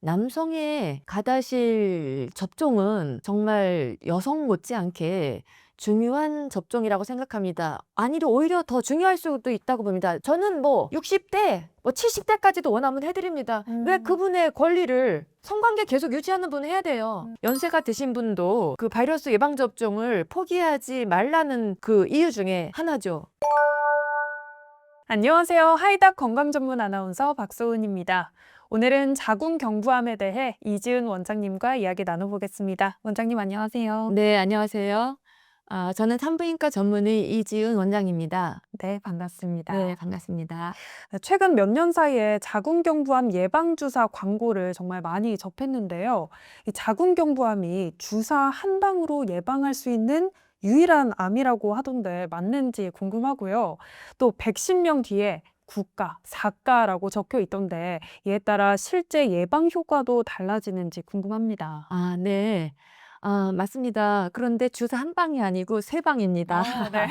남성의 가다실 접종은 정말 여성 못지않게 중요한 접종이라고 생각합니다. 아니도 오히려 더 중요할 수도 있다고 봅니다. 저는 뭐 60대, 뭐 70대까지도 원하면 해드립니다. 왜 그분의 권리를 성관계 계속 유지하는 분은 해야 돼요. 연세가 드신 분도 그 바이러스 예방접종을 포기하지 말라는 그 이유 중에 하나죠. 안녕하세요. 하이닥 건강 전문 아나운서 박소은입니다. 오늘은 자궁경부암에 대해 이지은 원장님과 이야기 나눠보겠습니다. 원장님 안녕하세요. 네, 안녕하세요. 저는 산부인과 전문의 이지은 원장입니다. 네, 반갑습니다. 네, 반갑습니다. 최근 몇 년 사이에 자궁경부암 예방주사 광고를 정말 많이 접했는데요. 이 자궁경부암이 주사 한 방으로 예방할 수 있는 유일한 암이라고 하던데 맞는지 궁금하고요. 또 110명 뒤에 국가, 사가라고 적혀 있던데 이에 따라 실제 예방 효과도 달라지는지 궁금합니다. 네. 맞습니다. 그런데 주사 한 방이 아니고 세 방입니다. 네.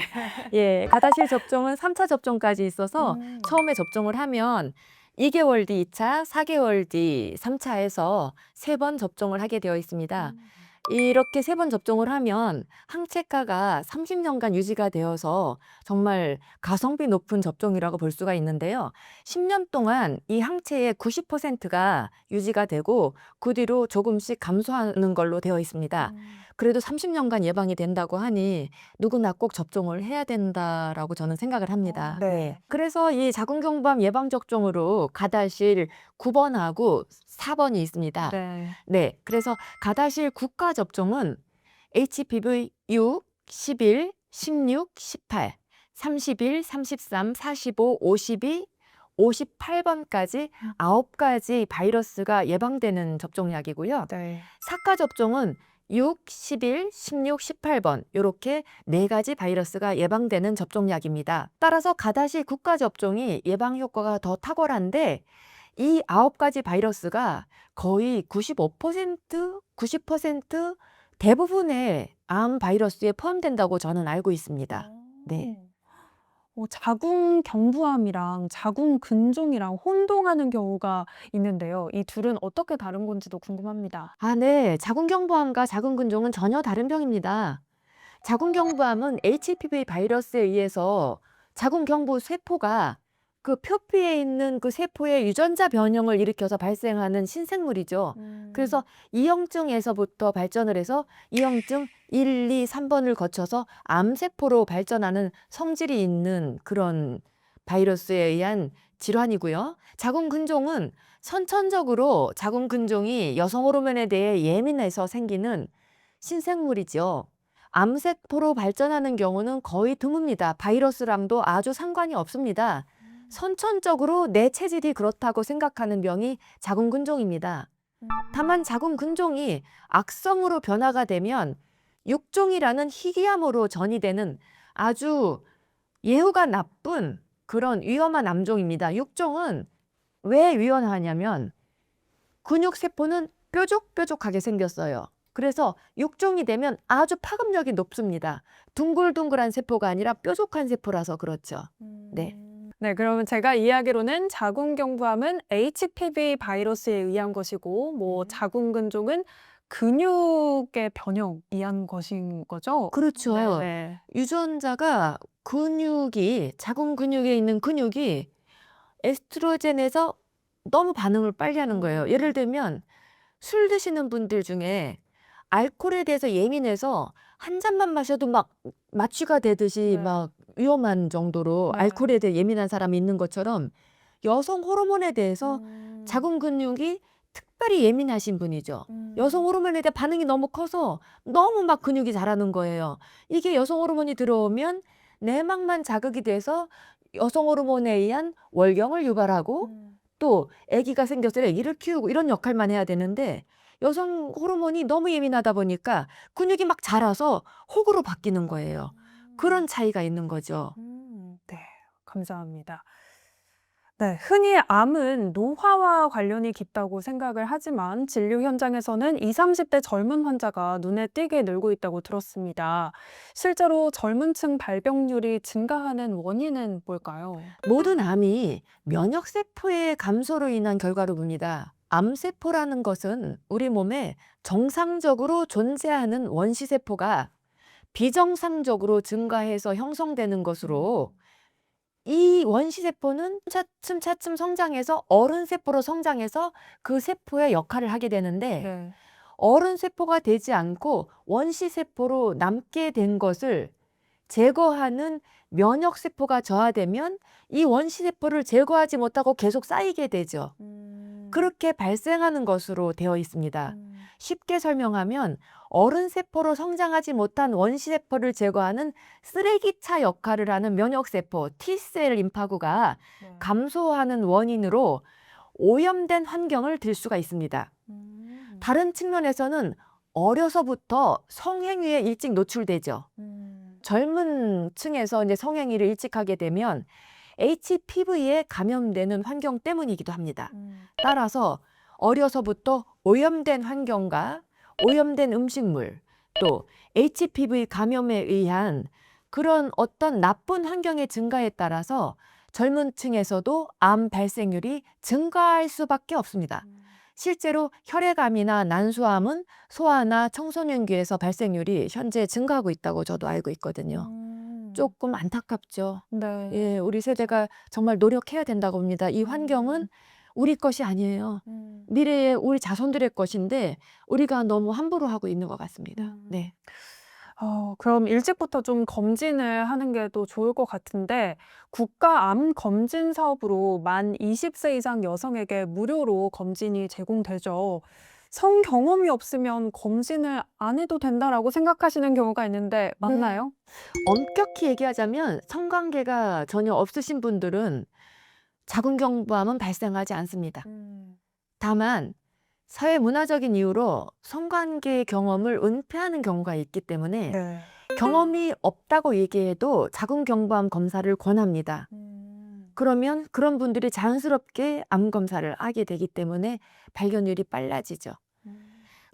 예, 가다실 접종은 3차 접종까지 있어서 처음에 접종을 하면 2개월 뒤 2차, 4개월 뒤 3차 해서 3번 접종을 하게 되어 있습니다. 이렇게 3번 접종을 하면 항체가가 30년간 유지가 되어서 정말 가성비 높은 접종이라고 볼 수가 있는데요. 10년 동안 이 항체의 90%가 유지가 되고 그 뒤로 조금씩 감소하는 걸로 되어 있습니다. 그래도 30년간 예방이 된다고 하니 누구나 꼭 접종을 해야 된다라고 저는 생각을 합니다. 네. 그래서 이 자궁경부암 예방접종으로 가다실 9번하고 4번이 있습니다. 네. 그래서 가다실 국가 접종은 HPV 6, 11, 16, 18, 31, 33, 45, 52, 58번까지 9가지 바이러스가 예방되는 접종약이고요. 네. 사가 접종은 6, 11, 16, 18번 이렇게 4가지 바이러스가 예방되는 접종약입니다. 따라서 가다실 국가 접종이 예방 효과가 더 탁월한데 이 9가지 바이러스가 거의 95%, 90% 대부분의 암 바이러스에 포함된다고 저는 알고 있습니다. 네. 자궁경부암이랑 자궁근종이랑 혼동하는 경우가 있는데요. 이 둘은 어떻게 다른 건지도 궁금합니다. 네. 자궁경부암과 자궁근종은 전혀 다른 병입니다. 자궁경부암은 HPV 바이러스에 의해서 자궁경부 세포가 그 표피에 있는 그 세포의 유전자 변형을 일으켜서 발생하는 신생물이죠. 그래서 이형증에서부터 발전을 해서 이형증 1, 2, 3번을 거쳐서 암세포로 발전하는 성질이 있는 그런 바이러스에 의한 질환이고요. 자궁근종은 선천적으로 자궁근종이 여성 호르몬에 대해 예민해서 생기는 신생물이죠. 암세포로 발전하는 경우는 거의 드뭅니다. 바이러스랑도 아주 상관이 없습니다. 선천적으로 내 체질이 그렇다고 생각하는 병이 자궁근종입니다. 다만 자궁근종이 악성으로 변화가 되면 육종이라는 희귀암으로 전이되는 아주 예후가 나쁜 그런 위험한 암종입니다. 육종은 왜 위험하냐면 근육세포는 뾰족뾰족하게 생겼어요. 그래서 육종이 되면 아주 파급력이 높습니다. 둥글둥글한 세포가 아니라 뾰족한 세포라서 그렇죠. 네. 네, 그러면 제가 이야기로는 자궁경부암은 HPV 바이러스에 의한 것이고, 자궁근종은 근육의 변형에 의한 것인 거죠? 그렇죠. 네. 유전자가 자궁 근육에 있는 근육이 에스트로겐에서 너무 반응을 빨리 하는 거예요. 예를 들면 술 드시는 분들 중에 알코올에 대해서 예민해서 한 잔만 마셔도 막 마취가 되듯이 네. 막 위험한 정도로 네. 알코올에 대해 예민한 사람이 있는 것처럼 여성 호르몬에 대해서 자궁 근육이 특별히 예민하신 분이죠. 여성 호르몬에 대해 반응이 너무 커서 너무 막 근육이 자라는 거예요. 이게 여성 호르몬이 들어오면 내막만 자극이 돼서 여성 호르몬에 의한 월경을 유발하고 또 아기가 생겼을 때 아기를 키우고 이런 역할만 해야 되는데 여성 호르몬이 너무 예민하다 보니까 근육이 막 자라서 혹으로 바뀌는 거예요. 그런 차이가 있는 거죠. 네, 감사합니다. 네, 흔히 암은 노화와 관련이 깊다고 생각을 하지만 진료 현장에서는 20, 30대 젊은 환자가 눈에 띄게 늘고 있다고 들었습니다. 실제로 젊은 층 발병률이 증가하는 원인은 뭘까요? 모든 암이 면역세포의 감소로 인한 결과로 봅니다. 암세포라는 것은 우리 몸에 정상적으로 존재하는 원시세포가 비정상적으로 증가해서 형성되는 것으로 이 원시세포는 차츰차츰 성장해서 어른세포로 성장해서 그 세포의 역할을 하게 되는데 네. 어른세포가 되지 않고 원시세포로 남게 된 것을 제거하는 면역세포가 저하되면 이 원시세포를 제거하지 못하고 계속 쌓이게 되죠. 그렇게 발생하는 것으로 되어 있습니다. 쉽게 설명하면 어른세포로 성장하지 못한 원시세포를 제거하는 쓰레기차 역할을 하는 면역세포 T셀 림파구가 네. 감소하는 원인으로 오염된 환경을 들 수가 있습니다. 다른 측면에서는 어려서부터 성행위에 일찍 노출되죠. 젊은 층에서 이제 성행위를 일찍 하게 되면 HPV에 감염되는 환경 때문이기도 합니다. 따라서 어려서부터 오염된 환경과 오염된 음식물, 또 HPV 감염에 의한 그런 어떤 나쁜 환경의 증가에 따라서 젊은 층에서도 암 발생률이 증가할 수밖에 없습니다. 실제로 혈액암이나 난소암은 소아나 청소년기에서 발생률이 현재 증가하고 있다고 저도 알고 있거든요. 조금 안타깝죠. 네. 예, 우리 세대가 정말 노력해야 된다고 봅니다. 이 환경은 우리 것이 아니에요. 미래의 우리 자손들의 것인데 우리가 너무 함부로 하고 있는 것 같습니다. 네. 그럼 일찍부터 좀 검진을 하는 게 또 좋을 것 같은데, 국가 암 검진 사업으로 만 20세 이상 여성에게 무료로 검진이 제공되죠. 성 경험이 없으면 검진을 안 해도 된다라고 생각하시는 경우가 있는데, 맞나요? 엄격히 얘기하자면 성관계가 전혀 없으신 분들은 자궁경부암은 발생하지 않습니다. 다만 사회 문화적인 이유로 성관계 경험을 은폐하는 경우가 있기 때문에 네. 경험이 없다고 얘기해도 자궁경부암 검사를 권합니다. 그러면 그런 분들이 자연스럽게 암 검사를 하게 되기 때문에 발견율이 빨라지죠.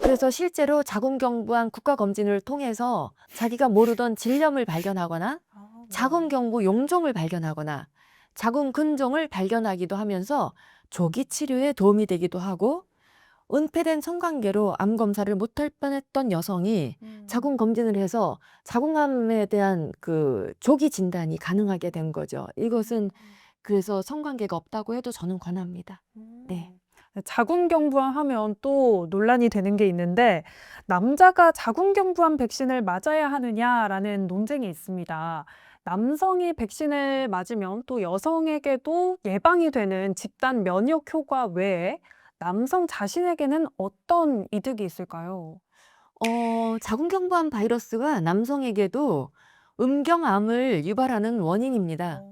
그래서 실제로 자궁경부암 국가검진을 통해서 자기가 모르던 질염을 발견하거나 자궁경부 용종을 발견하거나 자궁근종을 발견하기도 하면서 조기 치료에 도움이 되기도 하고, 은폐된 성관계로 암 검사를 못할 뻔했던 여성이 자궁 검진을 해서 자궁암에 대한 그 조기 진단이 가능하게 된 거죠. 이것은 그래서 성관계가 없다고 해도 저는 권합니다. 네. 자궁경부암 하면 또 논란이 되는 게 있는데, 남자가 자궁경부암 백신을 맞아야 하느냐라는 논쟁이 있습니다. 남성이 백신을 맞으면 또 여성에게도 예방이 되는 집단 면역 효과 외에 남성 자신에게는 어떤 이득이 있을까요? 자궁경부암 바이러스가 남성에게도 음경암을 유발하는 원인입니다.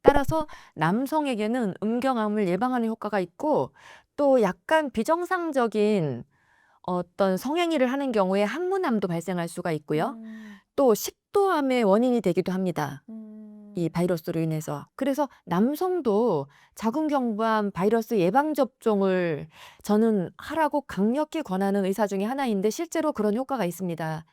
따라서 남성에게는 음경암을 예방하는 효과가 있고, 또 약간 비정상적인 어떤 성행위를 하는 경우에 항문암도 발생할 수가 있고요. 또 식도암의 원인이 되기도 합니다. 이 바이러스로 인해서. 그래서 남성도 자궁경부암 바이러스 예방접종을 저는 하라고 강력히 권하는 의사 중에 하나인데 실제로 그런 효과가 있습니다.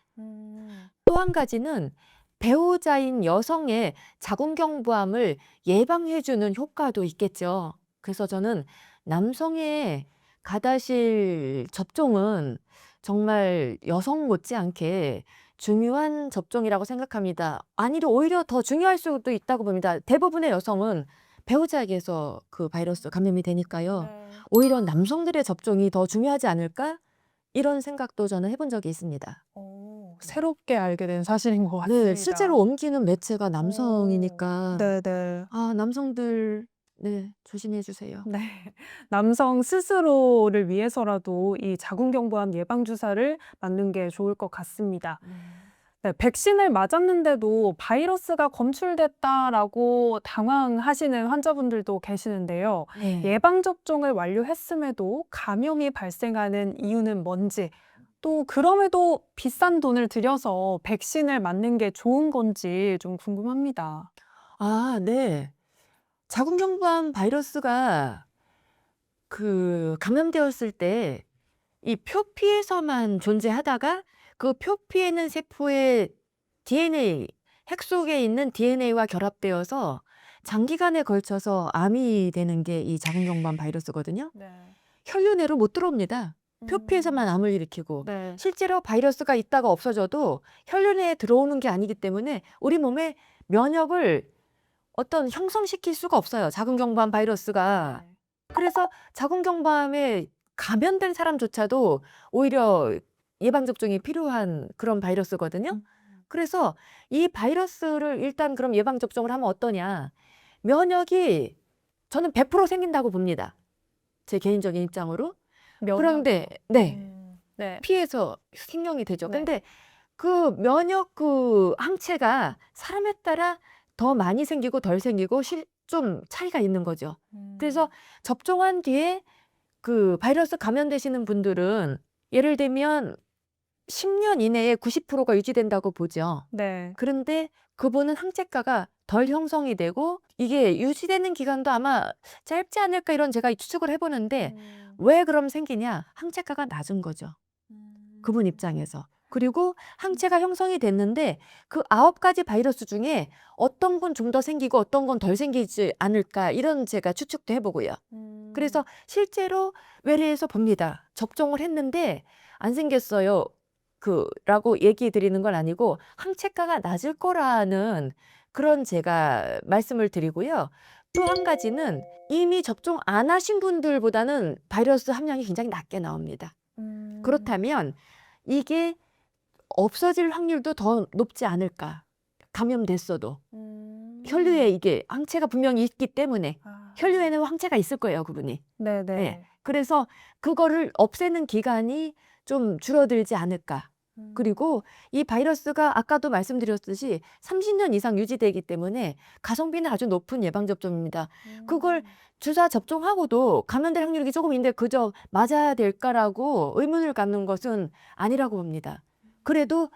또 한 가지는 배우자인 여성의 자궁경부암을 예방해주는 효과도 있겠죠. 그래서 저는 남성의 가다실 접종은 정말 여성 못지않게 중요한 접종이라고 생각합니다. 아니면 오히려 더 중요할 수도 있다고 봅니다. 대부분의 여성은 배우자에게서 그 바이러스 감염이 되니까요. 오히려 남성들의 접종이 더 중요하지 않을까? 이런 생각도 저는 해본 적이 있습니다. 새롭게 알게 된 사실인 것 같습니다. 네, 실제로 옮기는 매체가 남성이니까 네네. 남성들 네, 조심해 주세요. 네. 남성 스스로를 위해서라도 이 자궁경부암 예방주사를 맞는 게 좋을 것 같습니다. 네, 백신을 맞았는데도 바이러스가 검출됐다라고 당황하시는 환자분들도 계시는데요. 네. 예방접종을 완료했음에도 감염이 발생하는 이유는 뭔지, 또 그럼에도 비싼 돈을 들여서 백신을 맞는 게 좋은 건지 좀 궁금합니다. 네. 자궁경부암 바이러스가 그 감염되었을 때 이 표피에서만 존재하다가 그 표피에는 세포의 DNA, 핵 속에 있는 DNA와 결합되어서 장기간에 걸쳐서 암이 되는 게 이 자궁경부암 바이러스거든요. 네. 혈류 내로 못 들어옵니다. 표피에서만 암을 일으키고 네. 실제로 바이러스가 있다가 없어져도 혈류 내에 들어오는 게 아니기 때문에 우리 몸에 면역을 어떤 형성시킬 수가 없어요. 자궁경부암 바이러스가. 네. 그래서 자궁경부암에 감염된 사람조차도 오히려 예방접종이 필요한 그런 바이러스거든요. 음. 그래서 이 바이러스를 일단 그럼 예방접종을 하면 어떠냐. 면역이 저는 100% 생긴다고 봅니다. 제 개인적인 입장으로. 그런데 면역이요. 네. 네. 피해서 생명이 되죠. 네. 근데 그 면역 그 항체가 사람에 따라 더 많이 생기고 덜 생기고 좀 차이가 있는 거죠. 그래서 접종한 뒤에 그 바이러스 감염되시는 분들은 예를 들면 10년 이내에 90%가 유지된다고 보죠. 네. 그런데 그분은 항체가가 덜 형성이 되고 이게 유지되는 기간도 아마 짧지 않을까 이런 제가 추측을 해보는데 왜 그럼 생기냐? 항체가가 낮은 거죠. 그분 입장에서. 그리고 항체가 형성이 됐는데 그 9가지 바이러스 중에 어떤 건 좀 더 생기고 어떤 건 덜 생기지 않을까 이런 제가 추측도 해보고요. 그래서 실제로 외래에서 봅니다. 접종을 했는데 안 생겼어요. 라고 얘기 드리는 건 아니고 항체가가 낮을 거라는 그런 제가 말씀을 드리고요. 또 한 가지는 이미 접종 안 하신 분들보다는 바이러스 함량이 굉장히 낮게 나옵니다. 그렇다면 이게 없어질 확률도 더 높지 않을까? 감염됐어도. 혈류에 이게 항체가 분명히 있기 때문에 혈류에는 항체가 있을 거예요, 그분이. 네네. 예. 그래서 그거를 없애는 기간이 좀 줄어들지 않을까. 그리고 이 바이러스가 아까도 말씀드렸듯이 30년 이상 유지되기 때문에 가성비는 아주 높은 예방접종입니다. 그걸 주사 접종하고도 감염될 확률이 조금 있는데 그저 맞아야 될까라고 의문을 갖는 것은 아니라고 봅니다. 그래도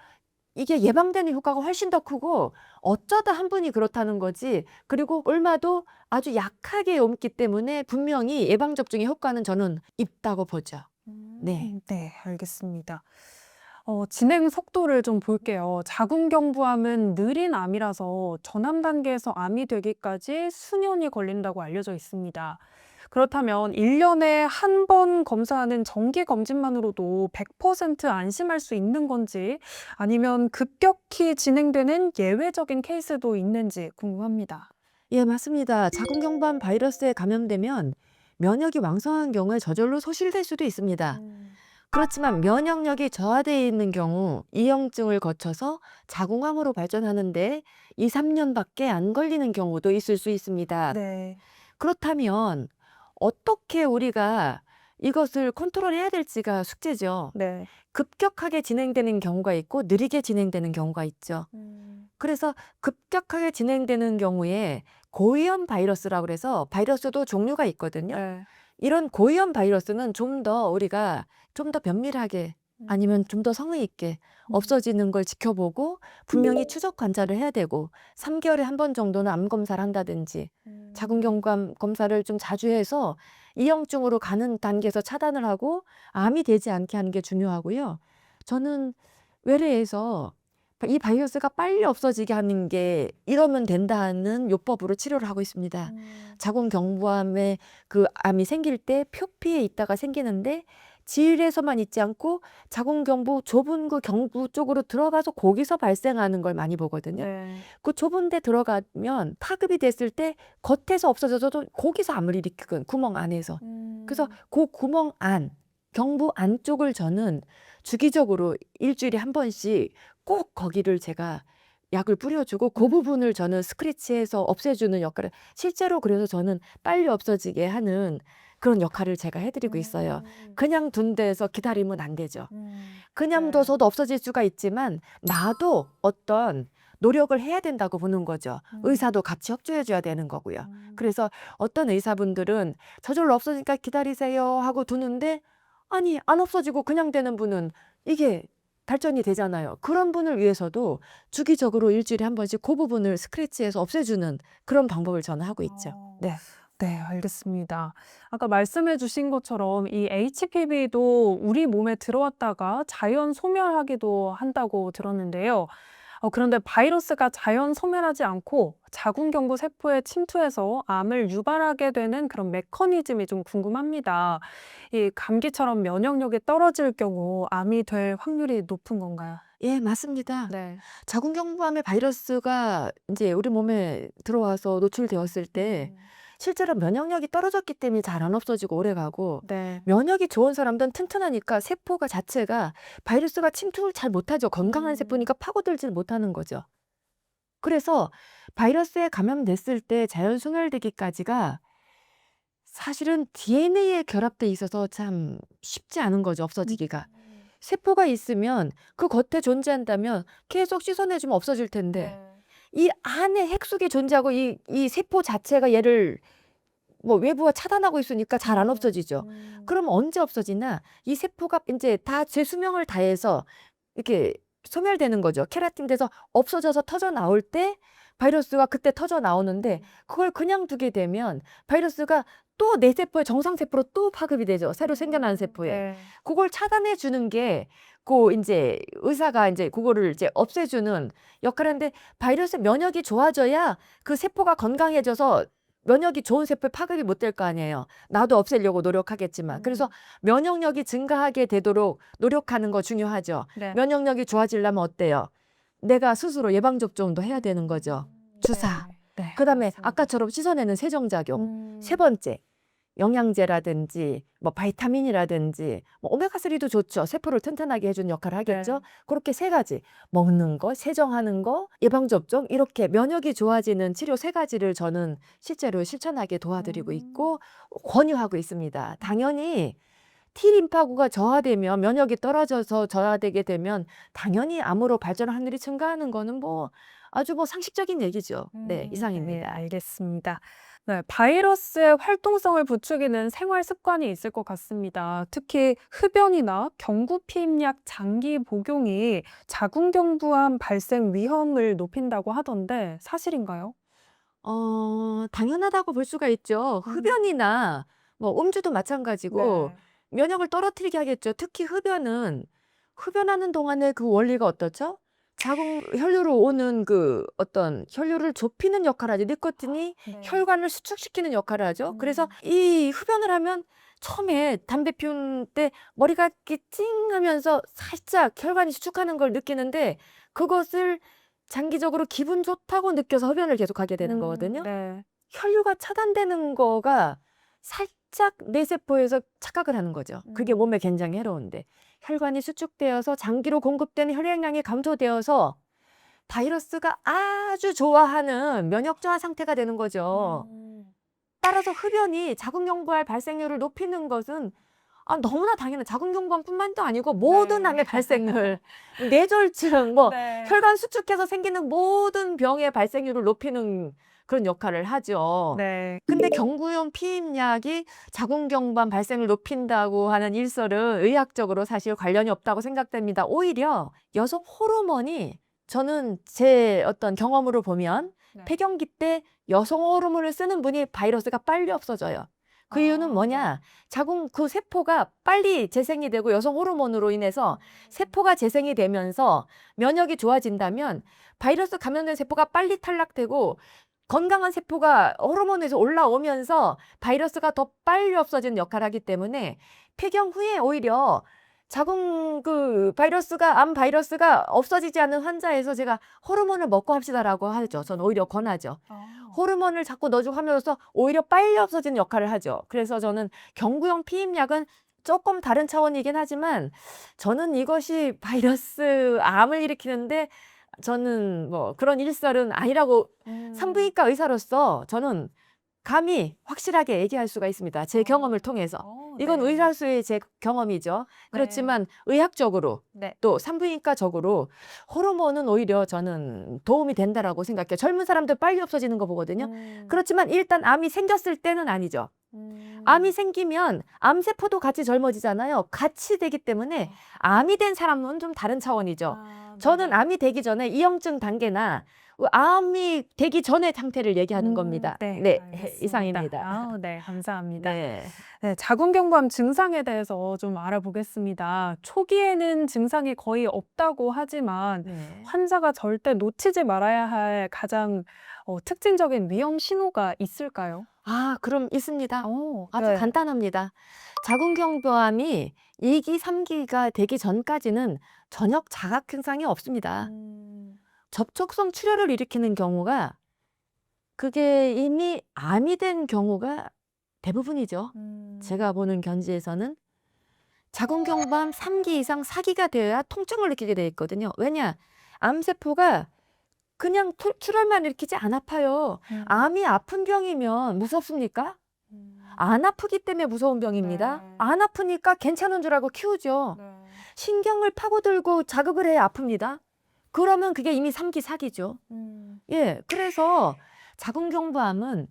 이게 예방되는 효과가 훨씬 더 크고 어쩌다 한 분이 그렇다는 거지. 그리고 얼마도 아주 약하게 옮기 때문에 분명히 예방접종의 효과는 저는 있다고 보죠. 네. 네, 알겠습니다. 진행 속도를 좀 볼게요. 자궁경부암은 느린 암이라서 전암 단계에서 암이 되기까지 수년이 걸린다고 알려져 있습니다. 그렇다면 1년에 한 번 검사하는 정기 검진만으로도 100% 안심할 수 있는 건지 아니면 급격히 진행되는 예외적인 케이스도 있는지 궁금합니다. 예, 맞습니다. 자궁경부암 바이러스에 감염되면 면역이 왕성한 경우에 저절로 소실될 수도 있습니다. 그렇지만 면역력이 저하되어 있는 경우 이형증을 거쳐서 자궁암으로 발전하는데 2, 3년밖에 안 걸리는 경우도 있을 수 있습니다. 네. 그렇다면 어떻게 우리가 이것을 컨트롤해야 될지가 숙제죠. 네. 급격하게 진행되는 경우가 있고 느리게 진행되는 경우가 있죠. 그래서 급격하게 진행되는 경우에 고위험 바이러스라고 그래서 바이러스도 종류가 있거든요. 네. 이런 고위험 바이러스는 좀 더 우리가 좀 더 면밀하게 아니면 좀 더 성의 있게 없어지는 걸 지켜보고 분명히 추적 관찰을 해야 되고 3개월에 한 번 정도는 암 검사를 한다든지 자궁경부암 검사를 좀 자주 해서 이형증으로 가는 단계에서 차단을 하고 암이 되지 않게 하는 게 중요하고요. 저는 외래에서 이 바이러스가 빨리 없어지게 하는 게 이러면 된다는 요법으로 치료를 하고 있습니다. 자궁경부암에 그 암이 생길 때 표피에 있다가 생기는데 질에서만 있지 않고 자궁경부 좁은 그 경부 쪽으로 들어가서 거기서 발생하는 걸 많이 보거든요. 네. 그 좁은 데 들어가면 파급이 됐을 때 겉에서 없어져도 거기서 암을 일으키건 구멍 안에서. 그래서 그 구멍 안, 경부 안쪽을 저는 주기적으로 일주일에 한 번씩 꼭 거기를 제가 약을 뿌려주고 그 부분을 저는 스크래치해서 없애주는 역할을 실제로 그래서 저는 빨리 없어지게 하는 그런 역할을 제가 해드리고 있어요. 그냥 둔 데서 기다리면 안 되죠. 그냥 네. 둬서도 없어질 수가 있지만 나도 어떤 노력을 해야 된다고 보는 거죠. 의사도 같이 협조해줘야 되는 거고요. 그래서 어떤 의사분들은 저절로 없어지니까 기다리세요 하고 두는데 아니 안 없어지고 그냥 되는 분은 이게 발전이 되잖아요. 그런 분을 위해서도 주기적으로 일주일에 한 번씩 그 부분을 스크래치해서 없애주는 그런 방법을 저는 하고 있죠. 네. 네, 알겠습니다. 아까 말씀해 주신 것처럼 이 HPV도 우리 몸에 들어왔다가 자연 소멸하기도 한다고 들었는데요. 그런데 바이러스가 자연 소멸하지 않고 자궁경부 세포에 침투해서 암을 유발하게 되는 그런 메커니즘이 좀 궁금합니다. 이 감기처럼 면역력이 떨어질 경우 암이 될 확률이 높은 건가요? 예, 맞습니다. 네. 자궁경부암의 바이러스가 이제 우리 몸에 들어와서 노출되었을 때 실제로 면역력이 떨어졌기 때문에 잘 안 없어지고 오래가고, 네. 면역이 좋은 사람들은 튼튼하니까 세포가 자체가 바이러스가 침투를 잘 못하죠. 건강한 세포니까 파고들질 못하는 거죠. 그래서 바이러스에 감염됐을 때 자연 소멸되기까지가 사실은 DNA에 결합돼 있어서 참 쉽지 않은 거죠, 없어지기가. 세포가 있으면 그 겉에 존재한다면 계속 씻어내주면 없어질 텐데, 이 안에 핵 속에 존재하고 이 세포 자체가 얘를 뭐 외부와 차단하고 있으니까 잘 안 없어지죠. 그럼 언제 없어지나? 이 세포가 이제 다 제 수명을 다해서 이렇게 소멸되는 거죠. 케라틴 돼서 없어져서 터져 나올 때 바이러스가 그때 터져 나오는데, 그걸 그냥 두게 되면 바이러스가 또 내 세포에 정상 세포로 또 파급이 되죠. 새로 생겨난 세포에. 네. 그걸 차단해 주는 게 그 이제 의사가 이제 그거를 이제 없애주는 역할인데, 바이러스 면역이 좋아져야 그 세포가 건강해져서 면역이 좋은 세포에 파급이 못 될 거 아니에요. 나도 없애려고 노력하겠지만. 그래서 면역력이 증가하게 되도록 노력하는 거 중요하죠. 네. 면역력이 좋아지려면 어때요? 내가 스스로 예방접종도 해야 되는 거죠. 주사. 네. 그다음에 맞습니다. 아까처럼 씻어내는 세정작용. 세 음. 번째, 영양제라든지 뭐 바이타민이라든지 뭐 오메가3도 좋죠. 세포를 튼튼하게 해주는 역할을 하겠죠. 네. 그렇게 세 가지, 먹는 거, 세정하는 거, 예방접종, 이렇게 면역이 좋아지는 치료 세 가지를 저는 실제로 실천하게 도와드리고 있고 권유하고 있습니다. 당연히 T림파구가 저하되면, 면역이 떨어져서 저하되게 되면 당연히 암으로 발전할 확률이 증가하는 거는 뭐 아주 뭐 상식적인 얘기죠. 네, 네, 이상입니다. 알겠습니다. 네, 바이러스의 활동성을 부추기는 생활 습관이 있을 것 같습니다. 특히 흡연이나 경구피임약 장기 복용이 자궁경부암 발생 위험을 높인다고 하던데 사실인가요? 당연하다고 볼 수가 있죠. 흡연이나 뭐 음주도 마찬가지고 네. 면역을 떨어뜨리게 하겠죠. 특히 흡연하는 동안에 그 원리가 어떻죠? 자궁 혈류로 오는 그 어떤 혈류를 좁히는 역할을 하죠. 니코틴이 네. 혈관을 수축시키는 역할을 하죠. 그래서 이 흡연을 하면 처음에 담배 피울 때 머리가 이렇게 찡 하면서 살짝 혈관이 수축하는 걸 느끼는데, 그것을 장기적으로 기분 좋다고 느껴서 흡연을 계속하게 되는 거거든요. 네. 혈류가 차단되는 거가 살짝 내 세포에서 착각을 하는 거죠. 그게 몸에 굉장히 해로운데, 혈관이 수축되어서 장기로 공급되는 혈액량이 감소되어서 바이러스가 아주 좋아하는 면역 저하 상태가 되는 거죠. 따라서 흡연이 자궁경부암 발생률을 높이는 것은 너무나 당연한, 자궁경부암뿐만도 아니고 모든 네. 암의 발생률, 뇌졸중, 뭐 네. 혈관 수축해서 생기는 모든 병의 발생률을 높이는 그런 역할을 하죠. 네. 근데 경구용 피임약이 자궁경부암 발생을 높인다고 하는 일설은 의학적으로 사실 관련이 없다고 생각됩니다. 오히려 여성 호르몬이, 저는 제 어떤 경험으로 보면 네. 폐경기 때 여성 호르몬을 쓰는 분이 바이러스가 빨리 없어져요. 그 이유는 뭐냐? 자궁 그 세포가 빨리 재생이 되고 여성 호르몬으로 인해서 세포가 재생이 되면서 면역이 좋아진다면 바이러스 감염된 세포가 빨리 탈락되고 건강한 세포가 호르몬에서 올라오면서 바이러스가 더 빨리 없어지는 역할을 하기 때문에, 폐경 후에 오히려 자궁 암 바이러스가 없어지지 않는 환자에서 제가 호르몬을 먹고 합시다라고 하죠. 저는 오히려 권하죠. 호르몬을 자꾸 넣어주고 하면서 오히려 빨리 없어지는 역할을 하죠. 그래서 저는 경구용 피임약은 조금 다른 차원이긴 하지만, 저는 이것이 바이러스 암을 일으키는데 저는 뭐 그런 일설은 아니라고 산부인과 의사로서 저는 감히 확실하게 얘기할 수가 있습니다. 제 경험을 통해서. 이건 네. 의사로서의 제 경험이죠. 그렇지만 의학적으로 네. 또 산부인과적으로 호르몬은 오히려 저는 도움이 된다라고 생각해요. 젊은 사람들 빨리 없어지는 거 보거든요. 그렇지만 일단 암이 생겼을 때는 아니죠. 암이 생기면 암세포도 같이 젊어지잖아요. 같이 되기 때문에 암이 된 사람은 좀 다른 차원이죠. 저는 암이 되기 전에 이형증 단계나 암이 되기 전의 상태를 얘기하는 겁니다. 네, 알겠습니다. 이상입니다. 네, 감사합니다. 네. 네, 자궁경부암 증상에 대해서 좀 알아보겠습니다. 초기에는 증상이 거의 없다고 하지만 네. 환자가 절대 놓치지 말아야 할 가장 특징적인 위험 신호가 있을까요? 그럼 있습니다. 아주 네. 간단합니다. 자궁경부암이 2기, 3기가 되기 전까지는 전혀 자각 증상이 없습니다. 접촉성 출혈을 일으키는 경우가 그게 이미 암이 된 경우가 대부분이죠. 제가 보는 견지에서는 자궁경부암 3기 이상 4기가 되어야 통증을 느끼게 돼 있거든요. 왜냐? 암세포가 그냥 출혈만 일으키지 안 아파요. 암이 아픈 병이면 무섭습니까? 안 아프기 때문에 무서운 병입니다. 네. 안 아프니까 괜찮은 줄 알고 키우죠. 신경을 파고들고 자극을 해야 아픕니다. 그러면 그게 이미 3기, 4기죠. 예, 그래서 자궁경부암은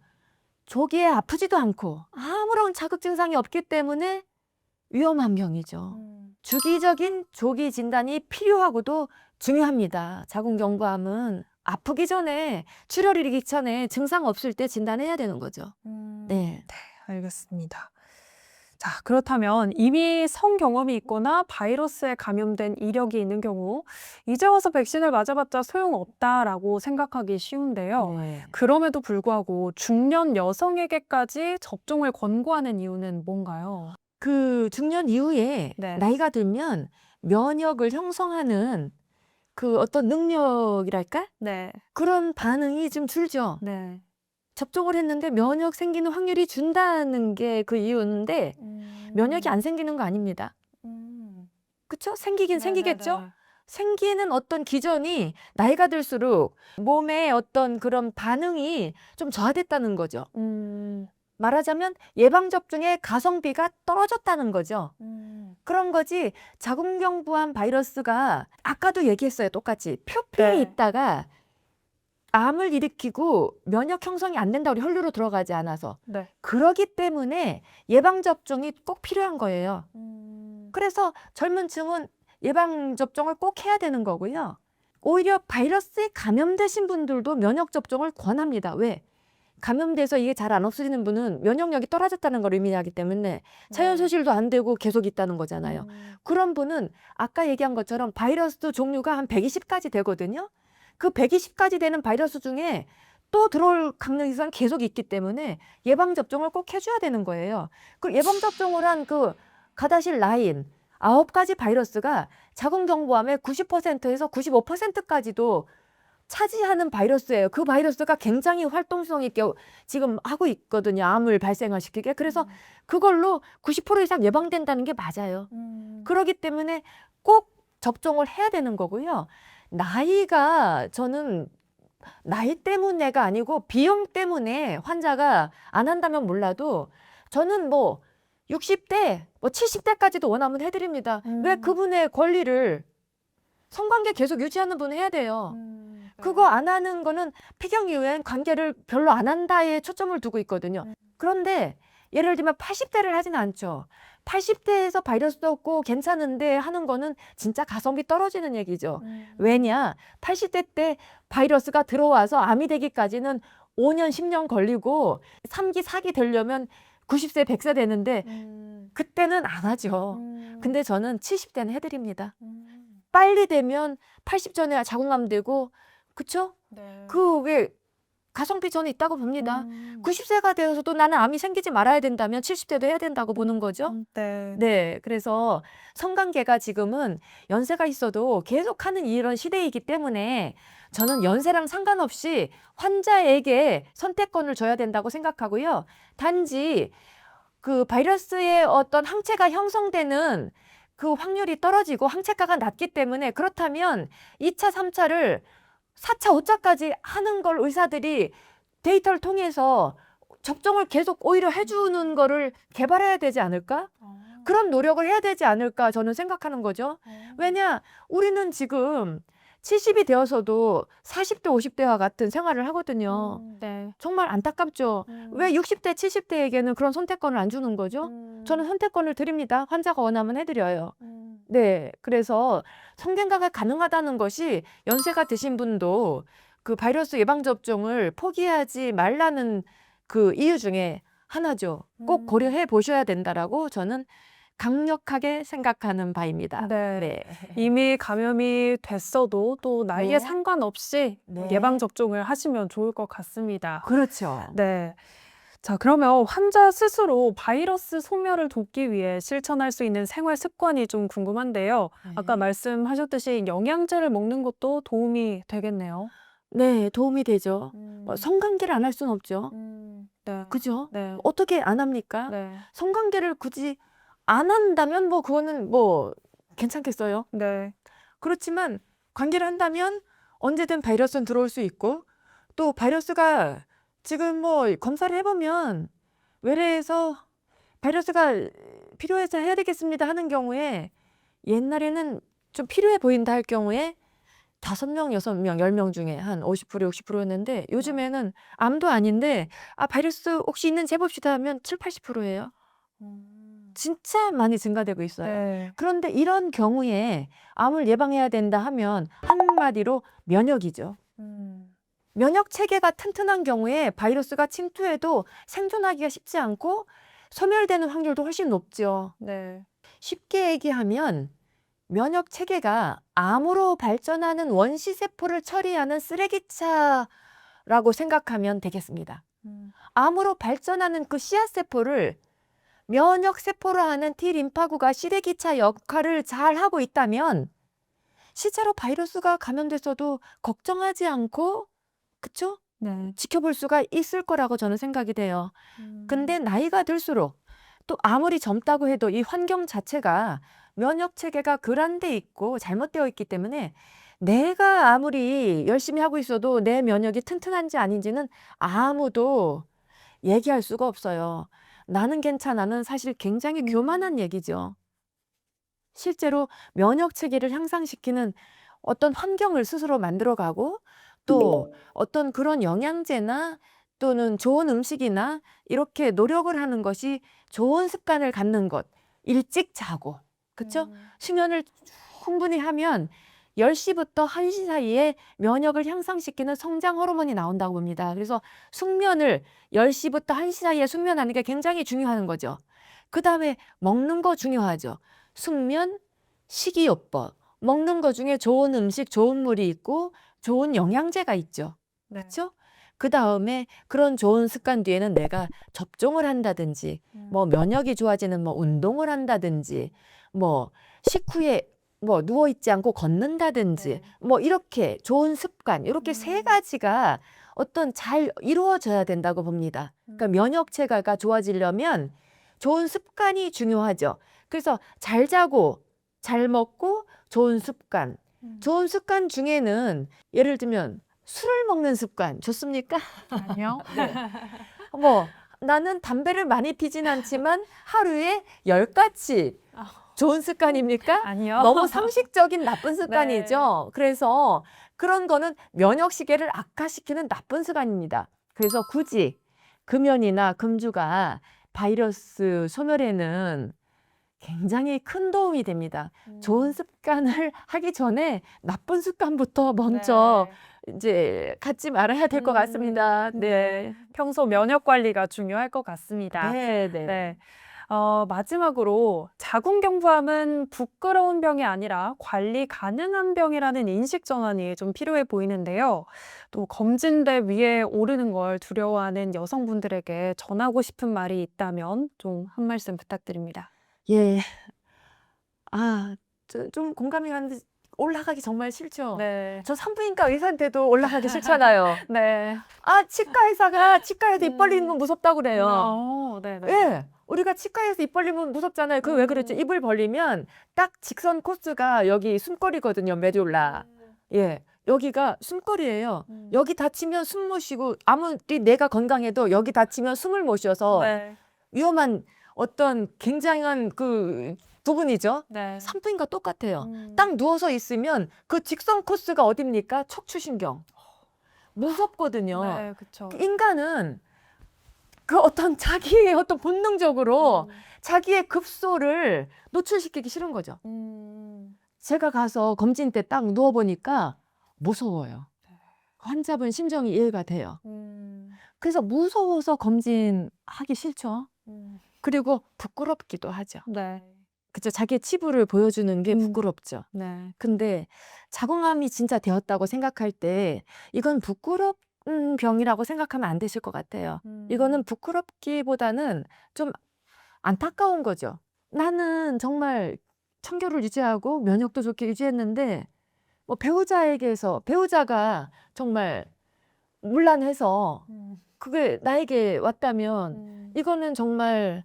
조기에 아프지도 않고 아무런 자극 증상이 없기 때문에 위험한 병이죠. 주기적인 조기 진단이 필요하고도 중요합니다. 자궁경부암은 아프기 전에, 출혈 일으키기 전에 증상 없을 때 진단해야 되는 거죠. 네. 알겠습니다. 자, 그렇다면 이미 성 경험이 있거나 바이러스에 감염된 이력이 있는 경우 이제 와서 백신을 맞아봤자 소용없다라고 생각하기 쉬운데요. 네. 그럼에도 불구하고 중년 여성에게까지 접종을 권고하는 이유는 뭔가요? 그 중년 이후에 네. 나이가 들면 면역을 형성하는 그 어떤 능력이랄까? 네. 그런 반응이 좀 줄죠. 네. 접종을 했는데 면역 생기는 확률이 준다는 게 그 이유인데 면역이 안 생기는 거 아닙니다. 그쵸? 생기긴 생기겠죠? 생기는 어떤 기전이 나이가 들수록 몸의 어떤 그런 반응이 좀 저하됐다는 거죠. 말하자면 예방접종의 가성비가 떨어졌다는 거죠. 그런 거지. 자궁경부암 바이러스가 아까도 얘기했어요. 똑같이 표피에 네. 있다가 암을 일으키고 면역 형성이 안 된다고 혈류로 들어가지 않아서. 네. 그러기 때문에 예방접종이 꼭 필요한 거예요. 그래서 젊은 층은 예방접종을 꼭 해야 되는 거고요. 오히려 바이러스에 감염되신 분들도 면역접종을 권합니다. 왜? 감염돼서 이게 잘 안 없어지는 분은 면역력이 떨어졌다는 걸 의미하기 때문에 자연소실도 안 되고 계속 있다는 거잖아요. 그런 분은 아까 얘기한 것처럼 바이러스도 종류가 한 120가지 되거든요. 그 120가지 되는 바이러스 중에 또 들어올 가능성이 계속 있기 때문에 예방접종을 꼭 해줘야 되는 거예요. 그 예방접종을 한 그 가다실 라인 9가지 바이러스가 자궁경부암의 90%에서 95%까지도 차지하는 바이러스예요. 그 바이러스가 굉장히 활동성 있게 지금 하고 있거든요. 암을 발생시키게. 그래서 그걸로 90% 이상 예방된다는 게 맞아요. 그렇기 때문에 꼭 접종을 해야 되는 거고요. 나이가 저는 나이 때문에가 아니고 비용 때문에 환자가 안 한다면 몰라도 저는 뭐 60대, 뭐 70대까지도 원하면 해드립니다. 왜 그분의 권리를 성관계 계속 유지하는 분은 해야 돼요. 그거 안 하는 거는 피경 이후엔 관계를 별로 안 한다에 초점을 두고 있거든요. 그런데 예를 들면 80대를 하진 않죠. 80대에서 바이러스도 없고 괜찮은데 하는 거는 진짜 가성비 떨어지는 얘기죠. 왜냐? 80대 때 바이러스가 들어와서 암이 되기까지는 5년, 10년 걸리고 3기, 4기 되려면 90세, 100세 되는데 그때는 안 하죠. 근데 저는 70대는 해드립니다. 빨리 되면 80 전에 자궁암 되고 그쵸? 그 왜 가성비 저는 있다고 봅니다. 90세가 되어서도 나는 암이 생기지 말아야 된다면 70대도 해야 된다고 보는 거죠. 네. 네, 그래서 성관계가 지금은 연세가 있어도 계속하는 이런 시대이기 때문에 저는 연세랑 상관없이 환자에게 선택권을 줘야 된다고 생각하고요. 단지 그 바이러스의 어떤 항체가 형성되는 그 확률이 떨어지고 항체가가 낮기 때문에 그렇다면 2차, 3차를 4차, 5차까지 하는 걸 의사들이 데이터를 통해서 접종을 계속 오히려 해주는 거를 개발해야 되지 않을까? 그런 노력을 해야 되지 않을까 저는 생각하는 거죠. 왜냐? 우리는 지금 70이 되어서도 40대, 50대와 같은 생활을 하거든요. 네. 정말 안타깝죠. 왜 60대, 70대에게는 그런 선택권을 안 주는 거죠? 저는 선택권을 드립니다. 환자가 원하면 해드려요. 네, 그래서 성견과가 가능하다는 것이 연세가 드신 분도 그 바이러스 예방접종을 포기하지 말라는 그 이유 중에 하나죠. 꼭 고려해 보셔야 된다라고 저는 강력하게 생각하는 바입니다. 네. 네. 이미 감염이 됐어도 또 나이에 네. 상관없이 네. 예방접종을 하시면 좋을 것 같습니다. 그렇죠. 네. 자, 그러면 환자 스스로 바이러스 소멸을 돕기 위해 실천할 수 있는 생활 습관이 좀 궁금한데요. 아까 네. 말씀하셨듯이 영양제를 먹는 것도 도움이 되겠네요. 네, 도움이 되죠. 성관계를 안 할 수는 없죠. 네. 그죠? 네. 어떻게 안 합니까? 네. 성관계를 굳이 안 한다면 뭐 그거는 뭐 괜찮겠어요. 네. 그렇지만 관계를 한다면 언제든 바이러스는 들어올 수 있고 또 바이러스가 지금 뭐 검사를 해보면 외래에서 바이러스가 필요해서 해야 되겠습니다 하는 경우에 옛날에는 좀 필요해 보인다 할 경우에 5명, 6명, 10명 중에 한 50%, 60%였는데 요즘에는 암도 아닌데 아 바이러스 혹시 있는지 해봅시다 하면 7, 80%예요. 진짜 많이 증가되고 있어요. 네. 그런데 이런 경우에 암을 예방해야 된다 하면 한마디로 면역이죠. 면역 체계가 튼튼한 경우에 바이러스가 침투해도 생존하기가 쉽지 않고 소멸되는 확률도 훨씬 높죠. 네. 쉽게 얘기하면 면역 체계가 암으로 발전하는 원시 세포를 처리하는 쓰레기차라고 생각하면 되겠습니다. 암으로 발전하는 그 씨앗 세포를 면역 세포로 하는 T 림파구가 시래기차 역할을 잘 하고 있다면 실제로 바이러스가 감염됐어도 걱정하지 않고 그쵸? 네. 지켜볼 수가 있을 거라고 저는 생각이 돼요. 근데 나이가 들수록 또 아무리 젊다고 해도 이 환경 자체가 면역 체계가 교란돼 있고 잘못되어 있기 때문에 내가 아무리 열심히 하고 있어도 내 면역이 튼튼한지 아닌지는 아무도 얘기할 수가 없어요. 나는 괜찮아는 사실 굉장히 교만한 얘기죠. 실제로 면역 체계를 향상시키는 어떤 환경을 스스로 만들어가고 또 어떤 그런 영양제나 또는 좋은 음식이나 이렇게 노력을 하는 것이 좋은 습관을 갖는 것. 일찍 자고, 그쵸? 수면을 충분히 하면 10시부터 1시 사이에 면역을 향상시키는 성장 호르몬이 나온다고 봅니다. 그래서 숙면을 10시부터 1시 사이에 숙면하는 게 굉장히 중요한 거죠. 그 다음에 먹는 거 중요하죠. 숙면, 식이요법. 먹는 거 중에 좋은 음식, 좋은 물이 있고 좋은 영양제가 있죠. 네. 그렇죠? 그 다음에 그런 좋은 습관 뒤에는 내가 접종을 한다든지 뭐 면역이 좋아지는 뭐 운동을 한다든지 뭐 식후에 뭐 누워있지 않고 걷는다든지 네. 뭐 이렇게 좋은 습관 이렇게 세 가지가 어떤 잘 이루어져야 된다고 봅니다. 그러니까 면역 체계가 좋아지려면 좋은 습관이 중요하죠. 그래서 잘 자고 잘 먹고 좋은 습관. 좋은 습관 중에는 예를 들면 술을 먹는 습관 좋습니까? 아니요. 뭐 나는 담배를 많이 피진 않지만 하루에 10가지 좋은 습관입니까? 아니요. 너무 상식적인 나쁜 습관이죠. 그래서 그런 거는 면역 시계를 악화시키는 나쁜 습관입니다. 그래서 굳이 금연이나 금주가 바이러스 소멸에는 굉장히 큰 도움이 됩니다. 좋은 습관을 하기 전에 나쁜 습관부터 먼저 이제 갖지 말아야 될 것 같습니다. 네. 평소 면역 관리가 중요할 것 같습니다. 네, 네. 네. 마지막으로 자궁경부암은 부끄러운 병이 아니라 관리 가능한 병이라는 인식 전환이 좀 필요해 보이는데요. 또 검진대 위에 오르는 걸 두려워하는 여성분들에게 전하고 싶은 말이 있다면 좀 한 말씀 부탁드립니다. 예. 아, 좀 공감이 가는데 올라가기 정말 싫죠. 네. 저 산부인과 의사인데도 올라가기 싫잖아요. 네. 아, 치과 의사가 치과에서 입 벌리는 건 무섭다고 그래요. 네네. 예. 우리가 치과에서 입 벌리면 무섭잖아요. 그 왜 그랬지? 입을 벌리면 딱 직선 코스가 여기 숨거리거든요. 메듈라. 예. 여기가 숨거리예요. 여기 다치면 숨 못 쉬고 아무리 내가 건강해도 여기 다치면 숨을 못 쉬어서 네. 위험한 어떤 굉장한 그 부분이죠. 네. 산부인과 똑같아요. 음. 딱 누워서 있으면 그 직선 코스가 어딥니까? 척추신경. 무섭거든요. 네, 그쵸. 인간은 그 어떤 자기의 어떤 본능적으로 음. 자기의 급소를 노출시키기 싫은 거죠. 음. 제가 가서 검진 때 딱 누워보니까 무서워요. 환자분 심정이 이해가 돼요. 음. 그래서 무서워서 검진하기 싫죠. 음. 그리고 부끄럽기도 하죠. 네. 그죠? 자기의 치부를 보여주는 게 음. 부끄럽죠. 네. 근데 자궁암이 진짜 되었다고 생각할 때 이건 부끄러운 병이라고 생각하면 안 되실 것 같아요. 이거는 부끄럽기보다는 좀 안타까운 거죠. 나는 정말 청결을 유지하고 면역도 좋게 유지했는데 뭐 배우자가 정말 문란해서 음. 그게 나에게 왔다면 음. 이거는 정말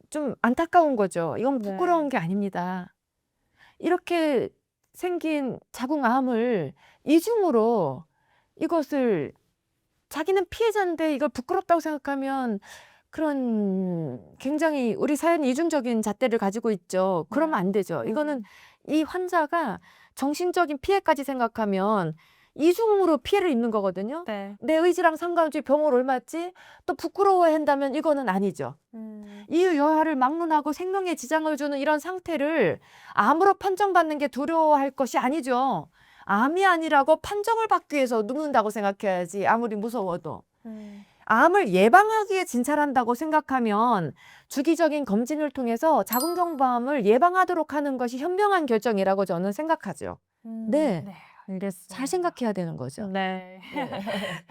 좀 안타까운 거죠. 이건 네. 부끄러운 게 아닙니다. 이렇게 생긴 자궁암을 이중으로 이것을 자기는 피해자인데 이걸 부끄럽다고 생각하면 그런 굉장히 우리 사회는 이중적인 잣대를 가지고 있죠. 그러면 안 되죠. 이거는 이 환자가 정신적인 피해까지 생각하면 이중으로 피해를 입는 거거든요. 네. 내 의지랑 상관없이 병을 옮았지 또 부끄러워한다면 이거는 아니죠. 이유 여하를 막론하고 생명에 지장을 주는 이런 상태를 암으로 판정받는 게 두려워할 것이 아니죠. 암이 아니라고 판정을 받기 위해서 눕는다고 생각해야지 아무리 무서워도. 암을 예방하기 위해 진찰한다고 생각하면 주기적인 검진을 통해서 자궁경부암을 예방하도록 하는 것이 현명한 결정이라고 저는 생각하죠. 네. 네, 알겠습니다. 잘 생각해야 되는 거죠. 네. 네.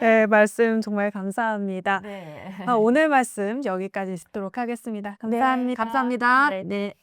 네, 말씀 정말 감사합니다. 네. 오늘 말씀 여기까지 듣도록 하겠습니다. 감사합니다. 감사합니다. 네. 네.